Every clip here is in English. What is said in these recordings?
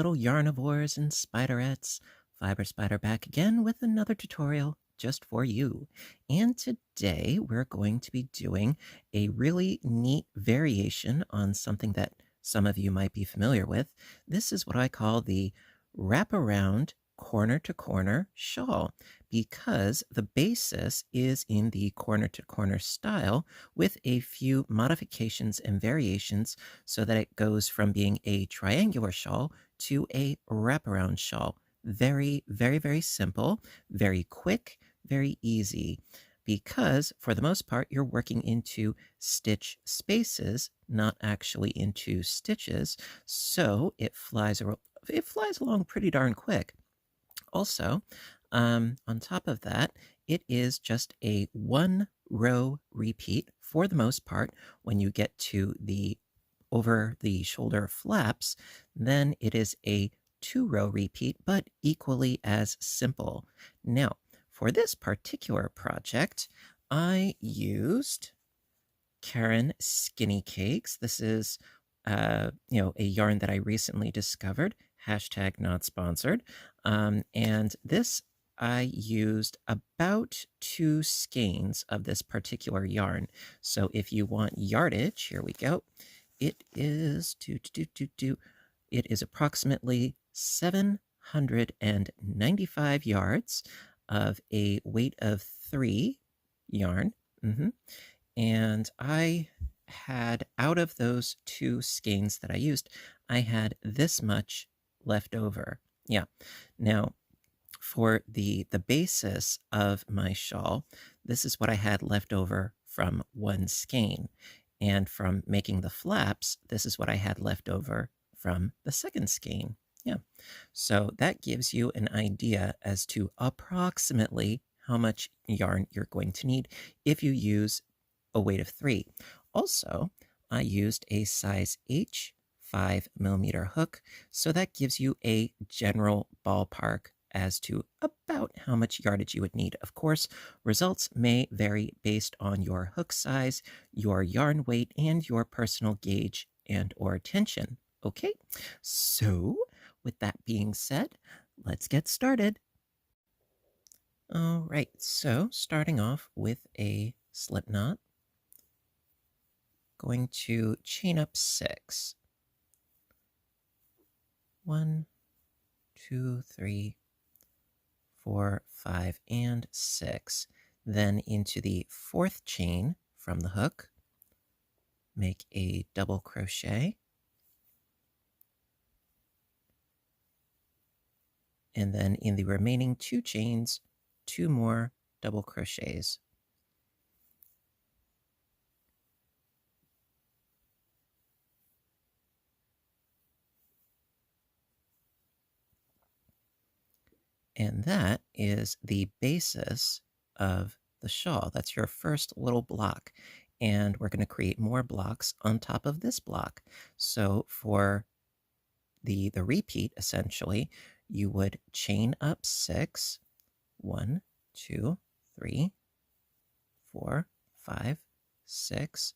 little yarnivores and spiderettes. Fiber Spider back again with another tutorial just for you. And today we're going to be doing a really neat variation on something that some of you might be familiar with. This is what I call the wraparound corner to corner shawl because the basis is in the corner to corner style with a few modifications and variations so that it goes from being a triangular shawl to a wraparound shawl. Very, very, very simple, very quick, very easy. Because for the most part, you're working into stitch spaces, not actually into stitches. So it flies along pretty darn quick. Also, on top of that, it is just a one row repeat for the most part. When you get to the over the shoulder flaps, then it is a 2-row repeat, but equally as simple. Now, for this particular project, I used Karen Skinny Cakes. This is, a yarn that I recently discovered. Hashtag not sponsored. And this I used about 2 skeins of this particular yarn. So if you want yardage, here we go. It is it is approximately 795 yards of a weight of 3 yarn. And I had, out of those 2 skeins that I used, I had this much left over. Yeah. Now, for the basis of my shawl, this is what I had left over from 1 skein. And from making the flaps, this is what I had left over from the 2nd skein. Yeah. So that gives you an idea as to approximately how much yarn you're going to need if you use a weight of 3. Also, I used a size H 5mm hook, so that gives you a general ballpark as to about how much yardage you would need. Of course, results may vary based on your hook size, your yarn weight, and your personal gauge and or tension. Okay, so with that being said, let's get started. All right, so starting off with a slip knot, going to chain up 6. 1, 2, 3, 4, 5, and 6. Then into the 4th chain from the hook, make a double crochet, and then in the remaining 2 chains, 2 more double crochets. And that is the basis of the shawl. That's your first little block. And we're going to create more blocks on top of this block. So for the repeat, essentially, you would chain up 6. 1, 2, 3, 4, 5, 6.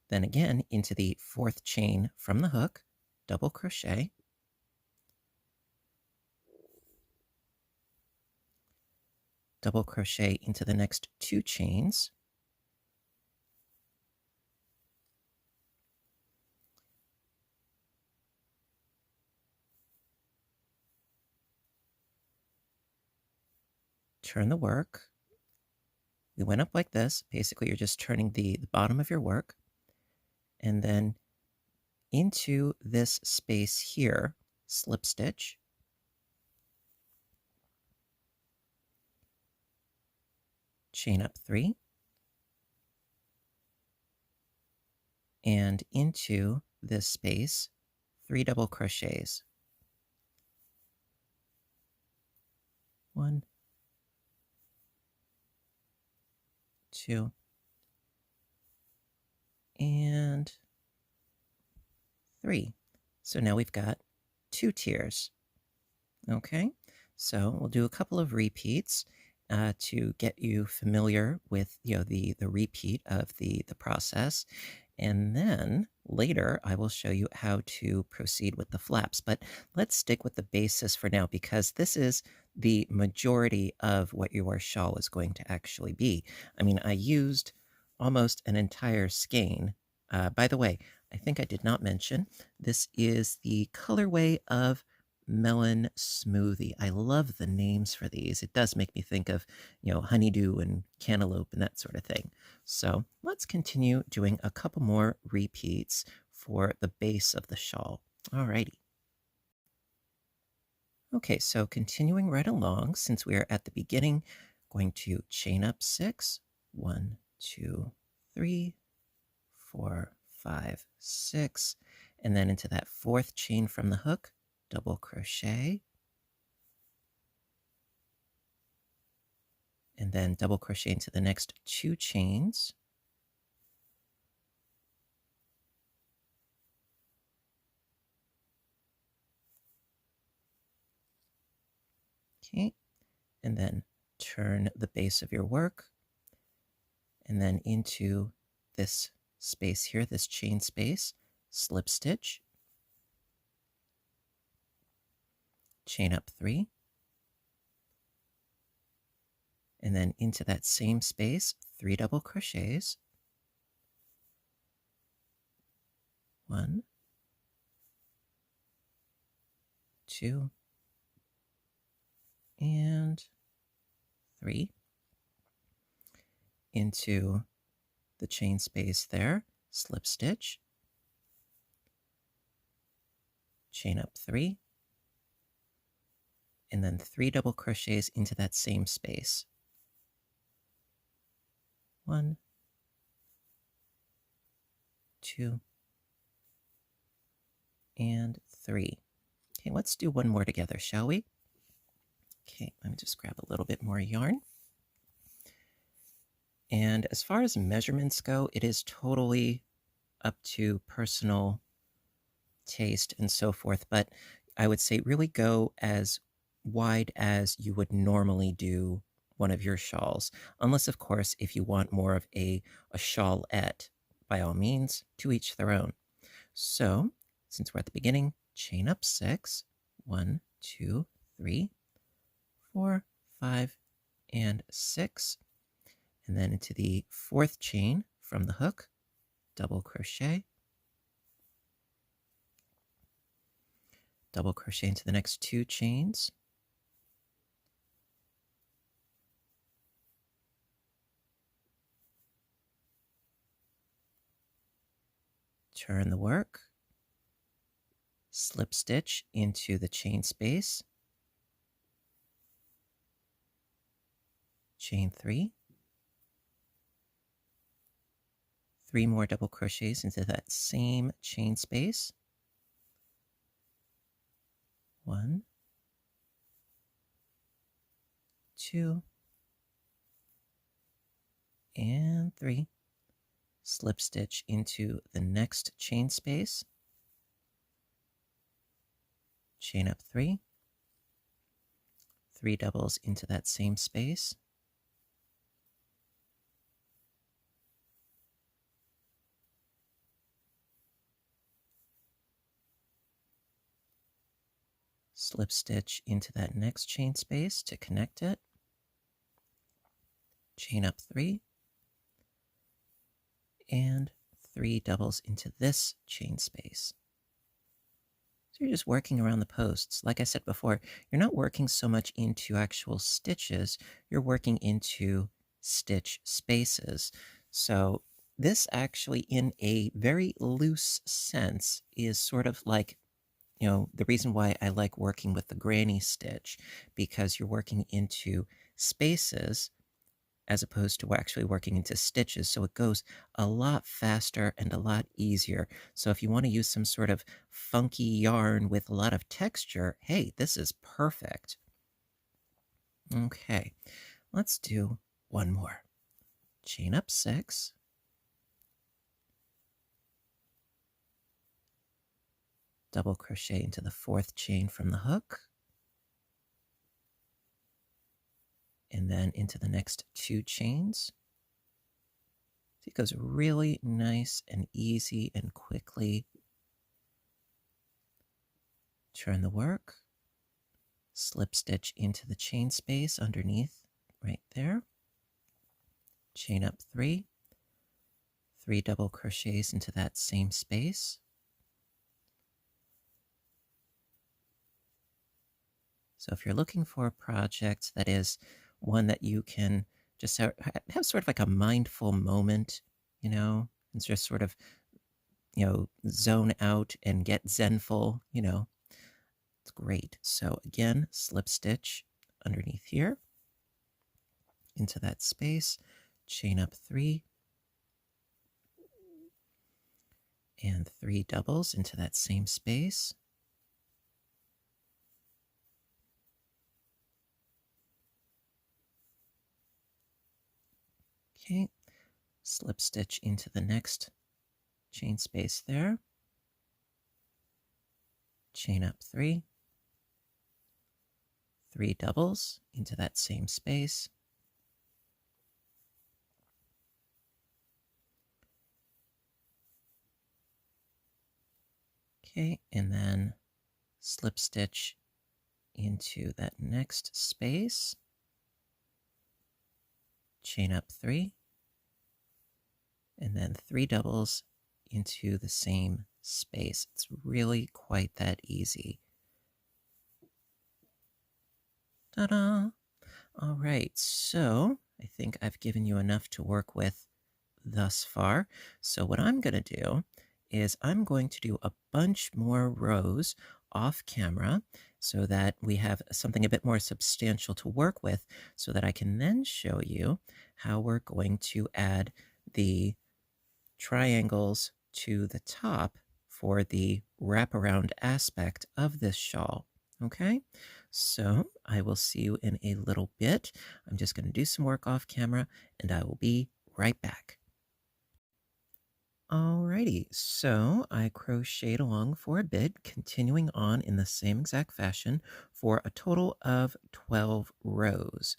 Then again into the 4th chain from the hook, double crochet. Double crochet into the next 2 chains. Turn the work. We went up like this. Basically, you're just turning the bottom of your work. And then into this space here, slip stitch. Chain up 3. And into this space, 3 double crochets. 1, 2, and 3. So now we've got 2 tiers. Okay, so we'll do a couple of repeats to get you familiar with the repeat of the process. And then later, I will show you how to proceed with the flaps. But let's stick with the basis for now because this is the majority of what your shawl is going to actually be. I mean, I used almost an entire skein. By the way, I think I did not mention this is the colorway of Melon Smoothie. I love the names for these. It does make me think of, honeydew and cantaloupe and that sort of thing. So let's continue doing a couple more repeats for the base of the shawl. Alrighty. Okay, so continuing right along, since we are at the beginning, going to chain up 6. 1, 2, 3, 4, 5, 6. And then into that fourth chain from the hook, double crochet. And then double crochet into the next 2 chains. Okay, and then turn the base of your work, and then into this space here, this chain space, slip stitch, chain up 3, and then into that same space, 3 double crochets, 1, 2, and 3, into the chain space there, slip stitch, chain up 3, and then 3 double crochets into that same space. 1, 2, and 3. Okay, let's do one more together, shall we? Okay, let me just grab a little bit more yarn. And as far as measurements go, it is totally up to personal taste and so forth, but I would say really go as wide as you would normally do one of your shawls, unless, of course, if you want more of a shawlette, by all means, to each their own. So, since we're at the beginning, chain up 6, 1, 2, 3, 4, 5, and 6, and then into the fourth chain from the hook, double crochet, double crochet into the next 2 chains, turn the work, slip stitch into the chain space, chain 3, 3 more double crochets into that same chain space, 1, 2, and 3, slip stitch into the next chain space, chain up 3, 3 doubles into that same space, slip stitch into that next chain space to connect it, chain up 3, and 3 doubles into this chain space. So you're just working around the posts. Like I said before, you're not working so much into actual stitches, you're working into stitch spaces. So this actually, in a very loose sense, is sort of like, the reason why I like working with the granny stitch, because you're working into spaces as opposed to actually working into stitches. So it goes a lot faster and a lot easier. So if you want to use some sort of funky yarn with a lot of texture, hey, this is perfect. Okay, let's do one more. Chain up 6. Double crochet into the fourth chain from the hook. And then into the next 2 chains. it goes really nice and easy and quickly. Turn the work, slip stitch into the chain space underneath right there, chain up 3, 3 double crochets into that same space. So if you're looking for a project that is one that you can just have sort of like a mindful moment, and just sort of, zone out and get zenful, it's great. So again, slip stitch underneath here into that space, chain up 3, and 3 doubles into that same space. Okay, slip stitch into the next chain space there, chain up 3, 3 doubles into that same space. Okay, and then slip stitch into that next space, chain up 3, and then 3 doubles into the same space. It's really quite that easy. Ta-da! All right, so I think I've given you enough to work with thus far. So what I'm going to do is I'm going to do a bunch more rows off camera so that we have something a bit more substantial to work with so that I can then show you how we're going to add the triangles to the top for the wraparound aspect of this shawl. Okay, so I will see you in a little bit. I'm just going to do some work off camera and I will be right back. Alrighty, so I crocheted along for a bit, continuing on in the same exact fashion for a total of 12 rows.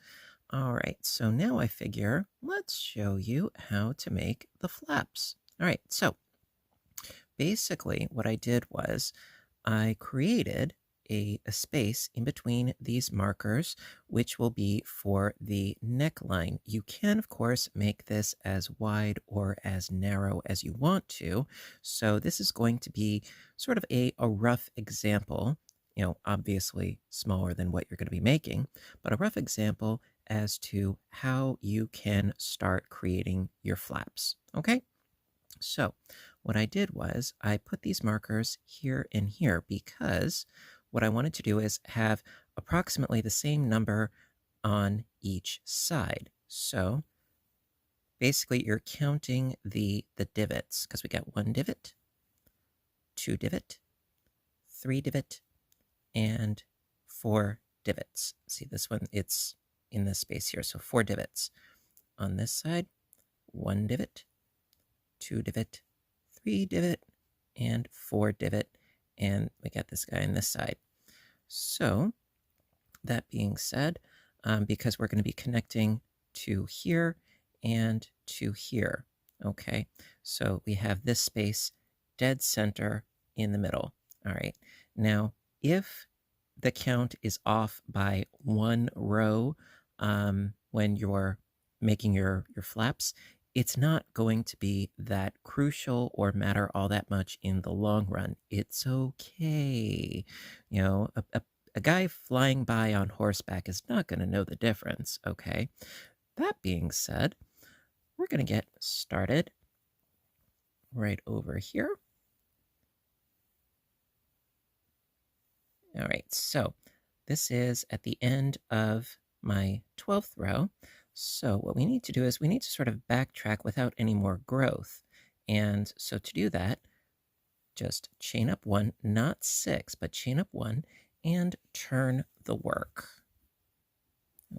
All right, so now I figure let's show you how to make the flaps. All right, so basically what I did was I created a space in between these markers, which will be for the neckline. You can, of course, make this as wide or as narrow as you want to. So this is going to be sort of a rough example, obviously smaller than what you're going to be making, but a rough example as to how you can start creating your flaps. Okay? So what I did was I put these markers here and here because what I wanted to do is have approximately the same number on each side. So basically you're counting the divots because we got 1 divot, 2 divot, 3 divot, and 4 divots. See this one, it's in this space here. So 4 divots. On this side, 1 divot, 2 divot, 3 divot, and 4 divot. And we got this guy on this side. So that being said, because we're going to be connecting to here and to here, okay? So we have this space dead center in the middle. All right. Now, if the count is off by 1 row when you're making your flaps, it's not going to be that crucial or matter all that much in the long run. It's okay. A guy flying by on horseback is not going to know the difference, okay? That being said, we're going to get started right over here. All right, so this is at the end of my 12th row. So what we need to do is we need to sort of backtrack without any more growth. And so to do that, just chain up 1, not 6, but chain up 1 and turn the work.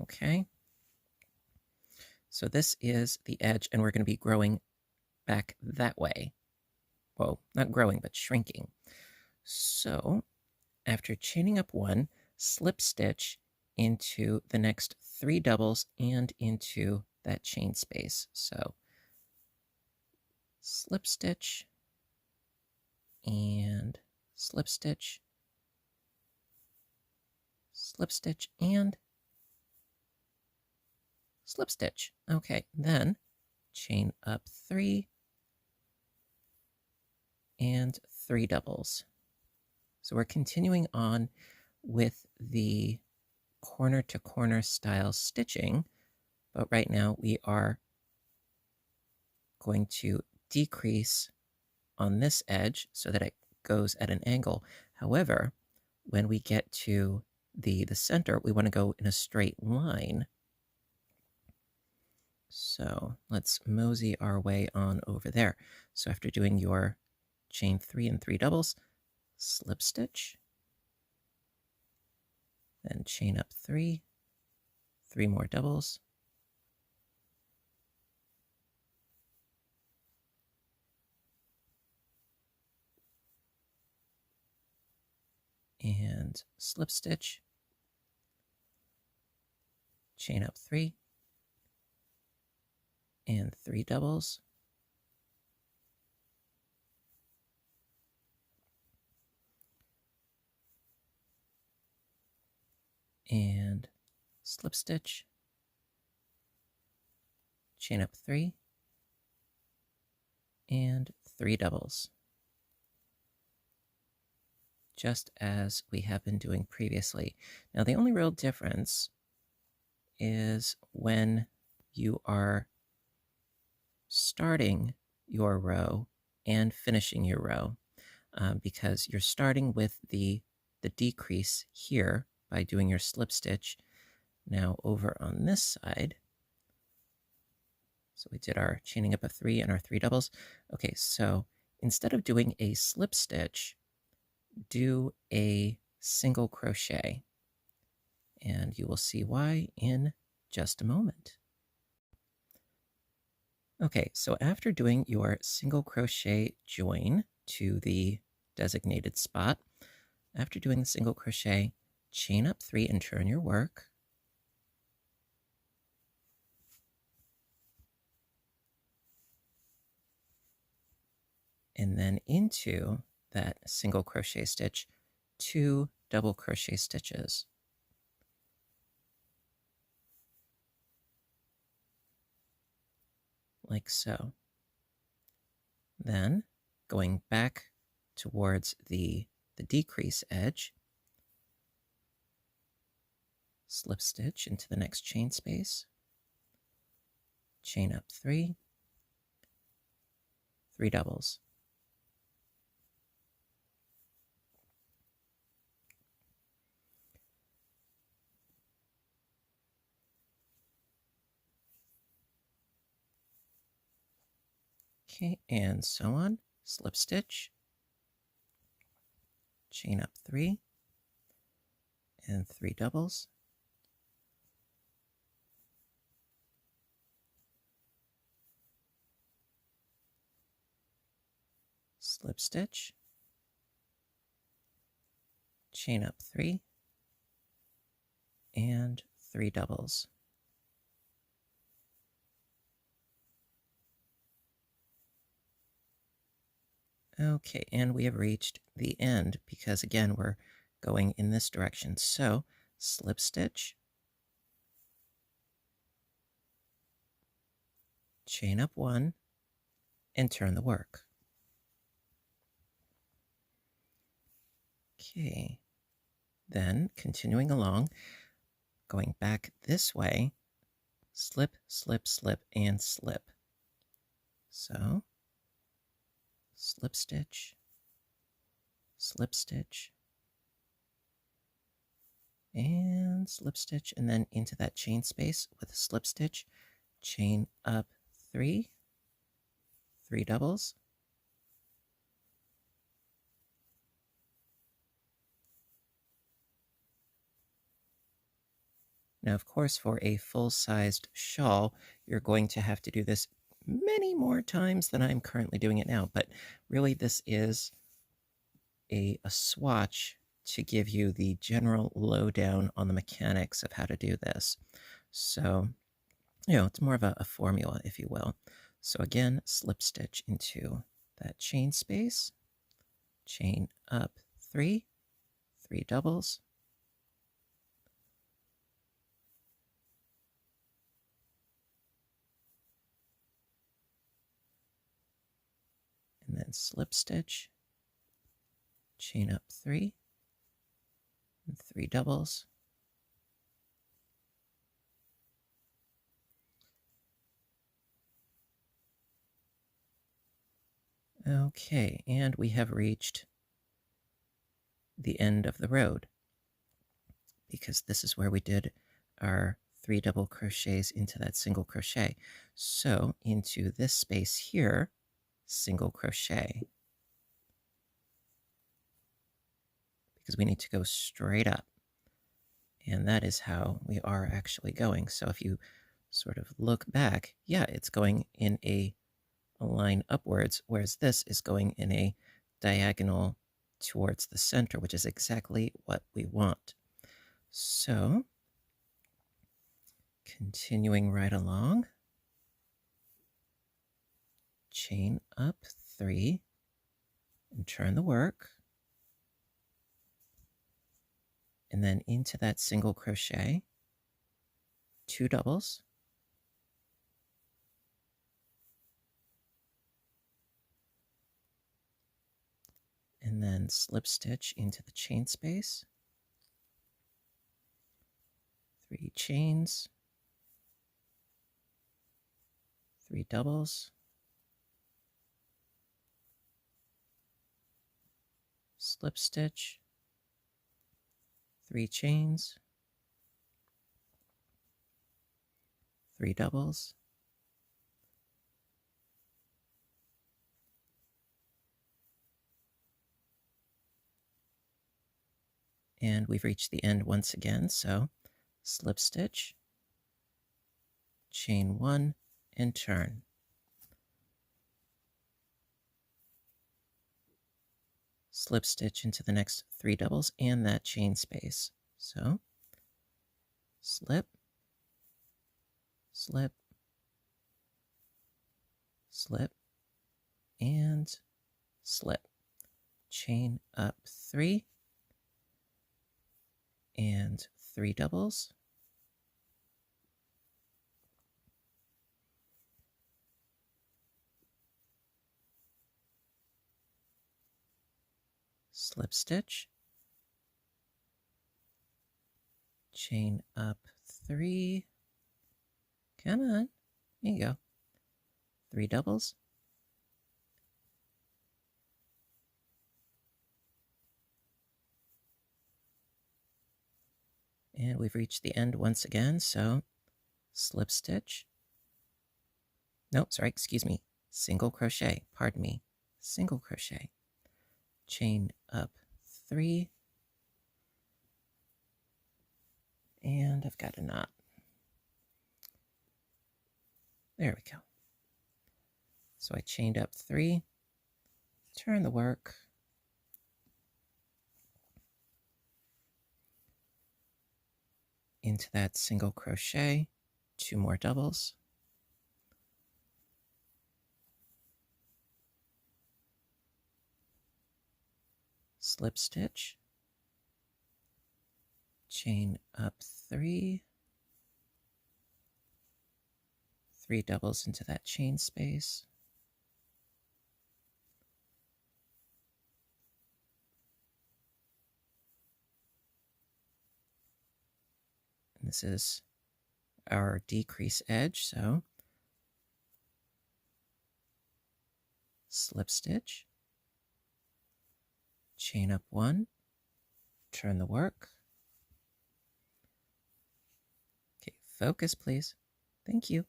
Okay. So this is the edge, and we're going to be growing back that way. Well, not growing, but shrinking. So after chaining up 1, slip stitch into the next 3 doubles and into that chain space. So slip stitch, and slip stitch, slip stitch, and slip stitch. Okay, then chain up 3 and 3 doubles. So we're continuing on with the corner to corner style stitching, but right now we are going to decrease on this edge so that it goes at an angle. However, when we get to the center, we want to go in a straight line. So let's mosey our way on over there. So after doing your chain 3 and 3 doubles, slip stitch, then chain up 3, 3 more doubles, and slip stitch, chain up 3, and 3 doubles, and slip stitch, chain up 3, and 3 doubles, just as we have been doing previously. Now, the only real difference is when you are starting your row and finishing your row, because you're starting with the decrease here by doing your slip stitch. Now over on this side, so we did our chaining up of 3 and our 3 doubles. Okay, so instead of doing a slip stitch, do a single crochet, and you will see why in just a moment. Okay, so after doing your single crochet join to the designated spot, after doing the single crochet, chain up 3 and turn your work. And then into that single crochet stitch, 2 double crochet stitches. Like so. Then going back towards the decrease edge, slip stitch into the next chain space, chain up 3, 3 doubles. Okay, and so on. Slip stitch, chain up 3, and 3 doubles. Slip stitch, chain up 3, and 3 doubles. Okay, and we have reached the end because, again, we're going in this direction. So, slip stitch, chain up 1, and turn the work. Okay, then continuing along, going back this way, slip, slip, slip, and slip. So, slip stitch, and slip stitch, and then into that chain space with a slip stitch, chain up 3, 3 doubles, now, of course, for a full-sized shawl, you're going to have to do this many more times than I'm currently doing it now, but really this is a swatch to give you the general lowdown on the mechanics of how to do this. So, it's more of a formula, if you will. So again, slip stitch into that chain space, chain up 3, 3 doubles, and then slip stitch, chain up 3, and 3 doubles, okay, and we have reached the end of the road, because this is where we did our 3 double crochets into that single crochet. So into this space here, single crochet, because we need to go straight up. And that is how we are actually going. So if you sort of look back, yeah, it's going in a line upwards, whereas this is going in a diagonal towards the center, which is exactly what we want. So continuing right along, chain up 3 and turn the work, and then into that single crochet, 2 doubles, and then slip stitch into the chain space, 3 chains, 3 doubles, slip stitch, 3 chains, 3 doubles, and we've reached the end once again, so slip stitch, chain 1, and turn. Slip stitch into the next 3 doubles and that chain space. So slip, slip, slip, and slip. Chain up 3 and 3 doubles. Slip stitch, chain up 3, come on, there you go, 3 doubles, and we've reached the end once again, so slip stitch, no, sorry, excuse me, single crochet, pardon me, single crochet, chain up 3, and I've got a knot. There we go. So I chained up 3, turn the work, into that single crochet, 2 more doubles, slip stitch, chain up 3, 3 doubles into that chain space, and this is our decrease edge, so slip stitch, chain up 1, turn the work. Okay, focus please. Thank you.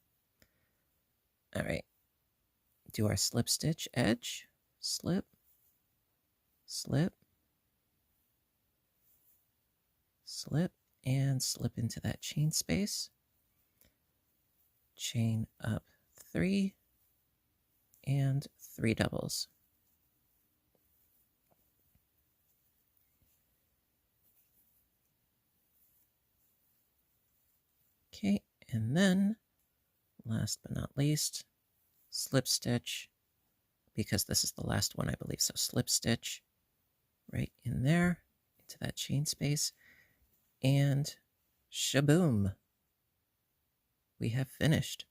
All right, do our slip stitch edge, slip, slip, slip, and slip into that chain space, chain up 3, and 3 doubles. Okay, and then last but not least, slip stitch, because this is the last one, I believe. So slip stitch right in there into that chain space, and shaboom, we have finished.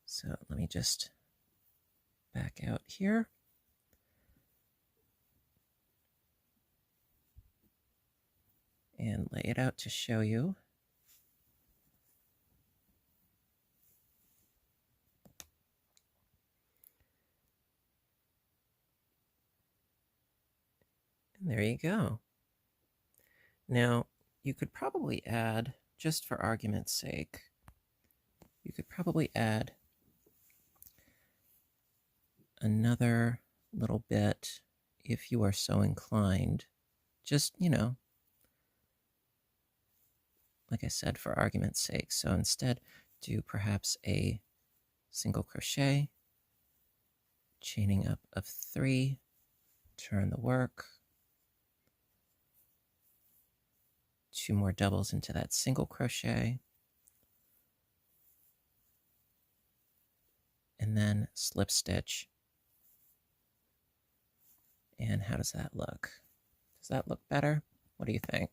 So let me just back out here. And lay it out to show you. And there you go. Now, you could probably add, just for argument's sake, you could probably add another little bit if you are so inclined. Just, like I said, for argument's sake. So instead, do perhaps a single crochet, chaining up of 3, turn the work, 2 more doubles into that single crochet, and then slip stitch. And how does that look? Does that look better? What do you think?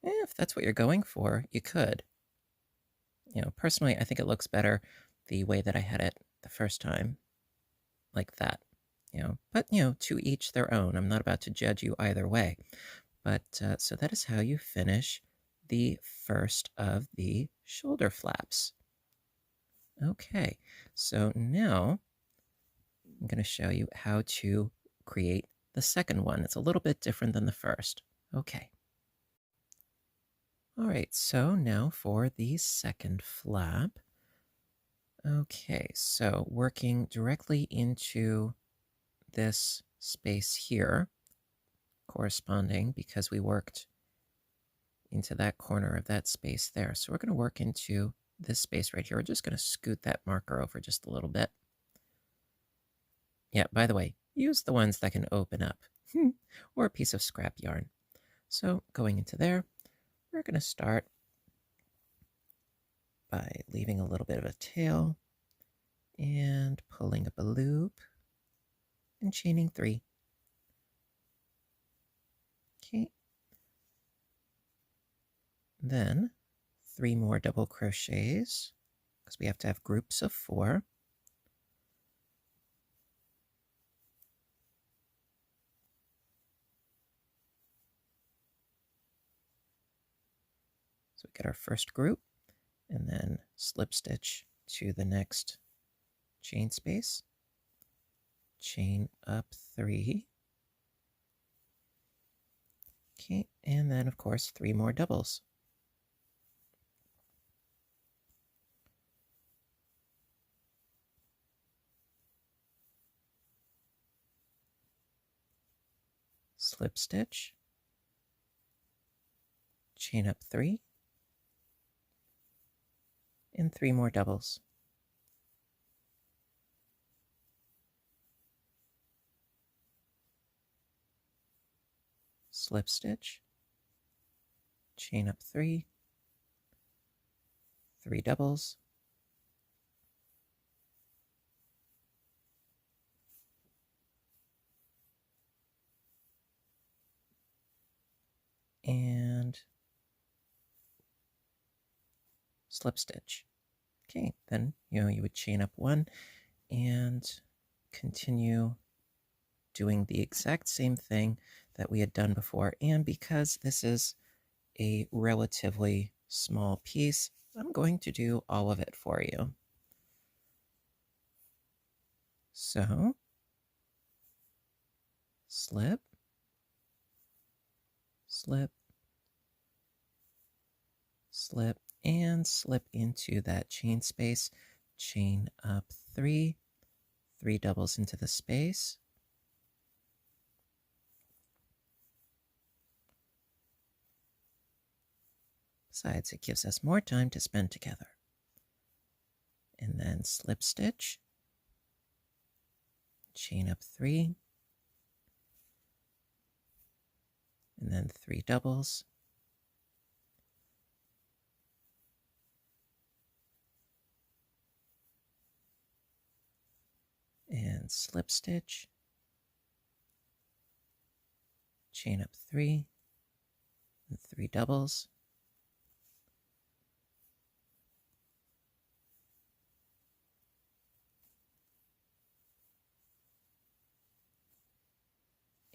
If that's what you're going for, you could. Personally, I think it looks better the way that I had it the first time, like that. But to each their own. I'm not about to judge you either way. But so that is how you finish the first of the shoulder flaps. Okay, so now I'm going to show you how to create the second one. It's a little bit different than the first. Okay. All right, so now for the second flap. Okay, so working directly into this space here, corresponding because we worked into that corner of that space there. So we're going to work into this space right here. We're just going to scoot that marker over just a little bit. Yeah, by the way, use the ones that can open up, or a piece of scrap yarn. So going into there, we're going to start by leaving a little bit of a tail and pulling up a loop and chaining 3. Okay. Then 3 more double crochets because we have to have groups of 4. So we get our first group and then slip stitch to the next chain space, chain up 3. Okay, and then of course 3 more doubles. Slip stitch, chain up 3, and 3 more doubles. Slip stitch, chain up 3, 3 doubles, and slip stitch. Okay, then you would chain up 1 and continue doing the exact same thing that we had done before. And because this is a relatively small piece, I'm going to do all of it for you. So, slip, slip, slip, and slip into that chain space, chain up 3, 3 doubles into the space, besides it gives us more time to spend together, and then slip stitch, chain up 3, and then 3 doubles, then slip stitch, chain up 3, and 3 doubles,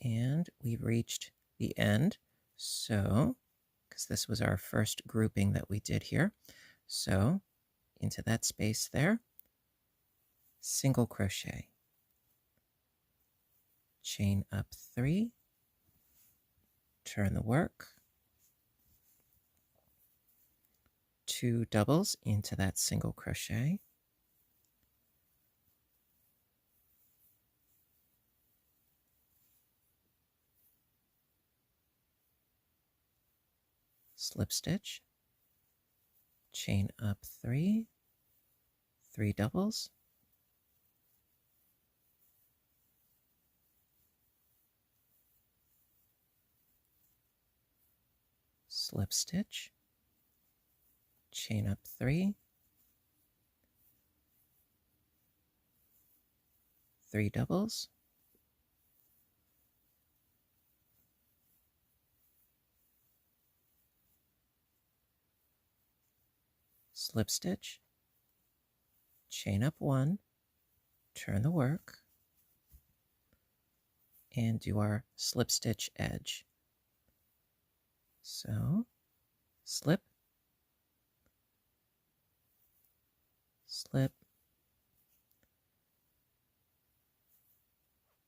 and we've reached the end. So, because this was our first grouping that we did here, so into that space there, single crochet, chain up 3, turn the work, 2 doubles into that single crochet, slip stitch, chain up 3, 3 doubles, slip stitch, chain up 3, 3 doubles, slip stitch, chain up 1, turn the work, and do our slip stitch edge. So, slip, slip,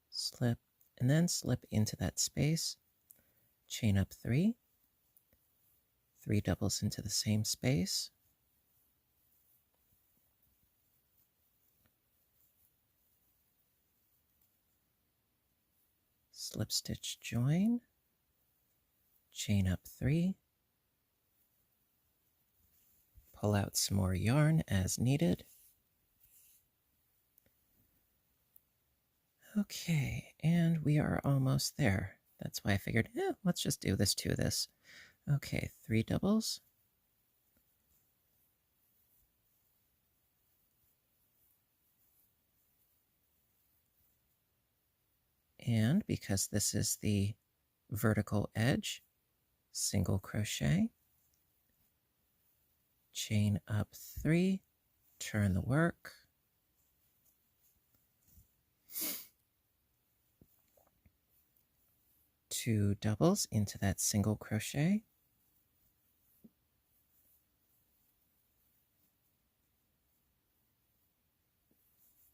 slip, and then slip into that space, chain up 3, 3 doubles into the same space, slip stitch join, chain up 3, pull out some more yarn as needed. Okay, and we are almost there. That's why I figured, let's just do this to this. Okay, 3 doubles. And because this is the vertical edge, single crochet, chain up 3, turn the work, two doubles into that single crochet,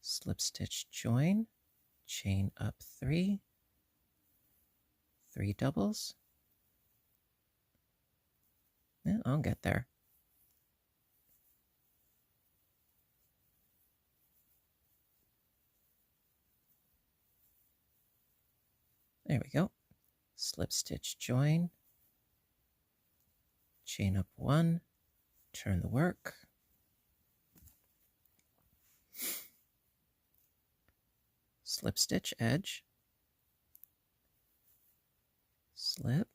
slip stitch join, chain up 3, 3 doubles. Yeah, I'll get there. There we go. Slip stitch join, chain up 1, turn the work, slip stitch edge, slip,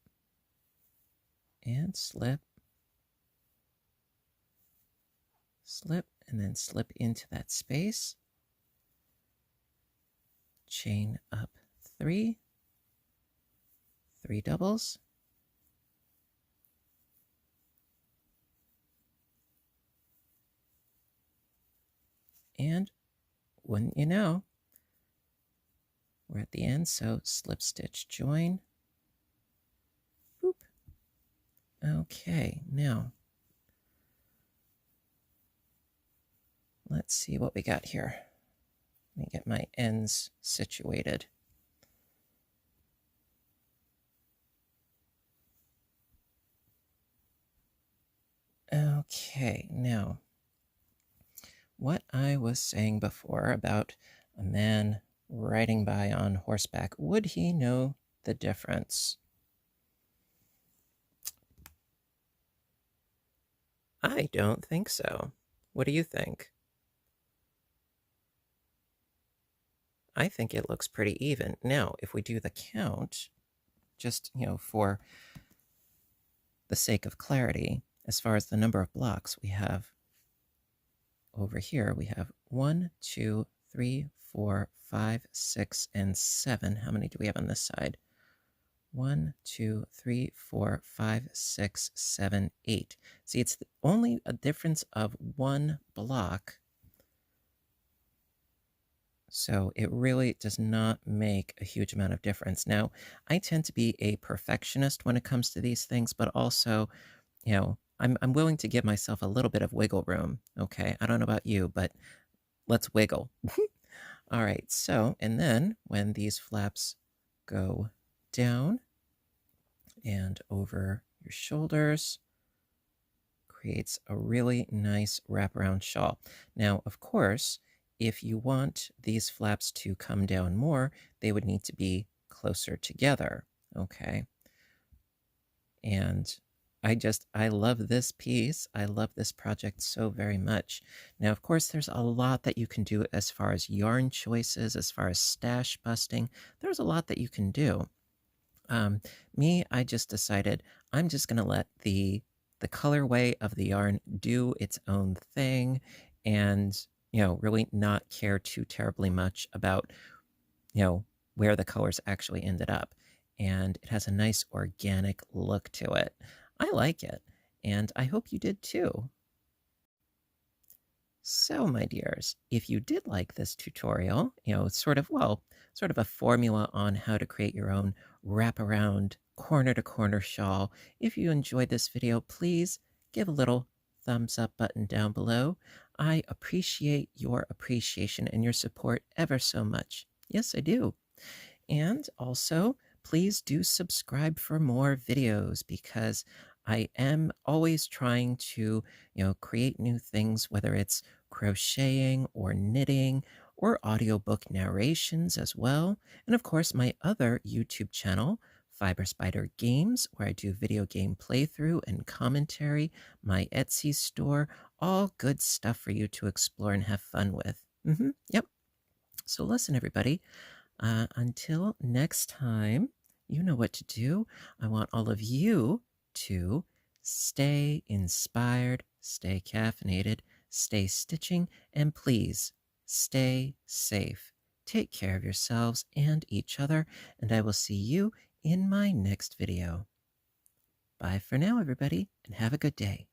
and slip, slip, and then slip into that space, chain up 3, 3 doubles, and wouldn't you know, we're at the end, so slip stitch join, boop. Okay, now let's see what we got here. Let me get my ends situated. Okay, now what I was saying before about a man riding by on horseback, would he know the difference? I don't think so. What do you think? I think it looks pretty even. Now, if we do the count, just, for the sake of clarity, as far as the number of blocks we have over here, we have 1, 2, 3, 4, 5, 6, and 7. How many do we have on this side? 1, 2, 3, 4, 5, 6, 7, 8. See, it's only a difference of one block. So it really does not make a huge amount of difference. Now, I tend to be a perfectionist when it comes to these things, but also, I'm willing to give myself a little bit of wiggle room. Okay, I don't know about you, but let's wiggle. All right, so, and then when these flaps go down and over your shoulders, creates a really nice wraparound shawl. Now, of course, if you want these flaps to come down more, they would need to be closer together, okay? And I love this piece. I love this project so very much. Now, of course, there's a lot that you can do as far as yarn choices, as far as stash busting. There's a lot that you can do. I just decided I'm just going to let the colorway of the yarn do its own thing and, really not care too terribly much about, where the colors actually ended up. And it has a nice organic look to it. I like it, and I hope you did too. So, my dears, if you did like this tutorial, sort of a formula on how to create your own wraparound corner-to-corner shawl, if you enjoyed this video, please give a little thumbs up button down below. I appreciate your appreciation and your support ever so much. Yes, I do. And also, please do subscribe for more videos because I am always trying to, create new things, whether it's crocheting or knitting or audiobook narrations as well. And of course, my other YouTube channel, Fiber Spider Games, where I do video game playthrough and commentary, my Etsy store, all good stuff for you to explore and have fun with. Yep. So listen, everybody. Until next time, you know what to do. I want all of you to stay inspired, stay caffeinated, stay stitching, and please stay safe. Take care of yourselves and each other, and I will see you in my next video. Bye for now, everybody, and have a good day.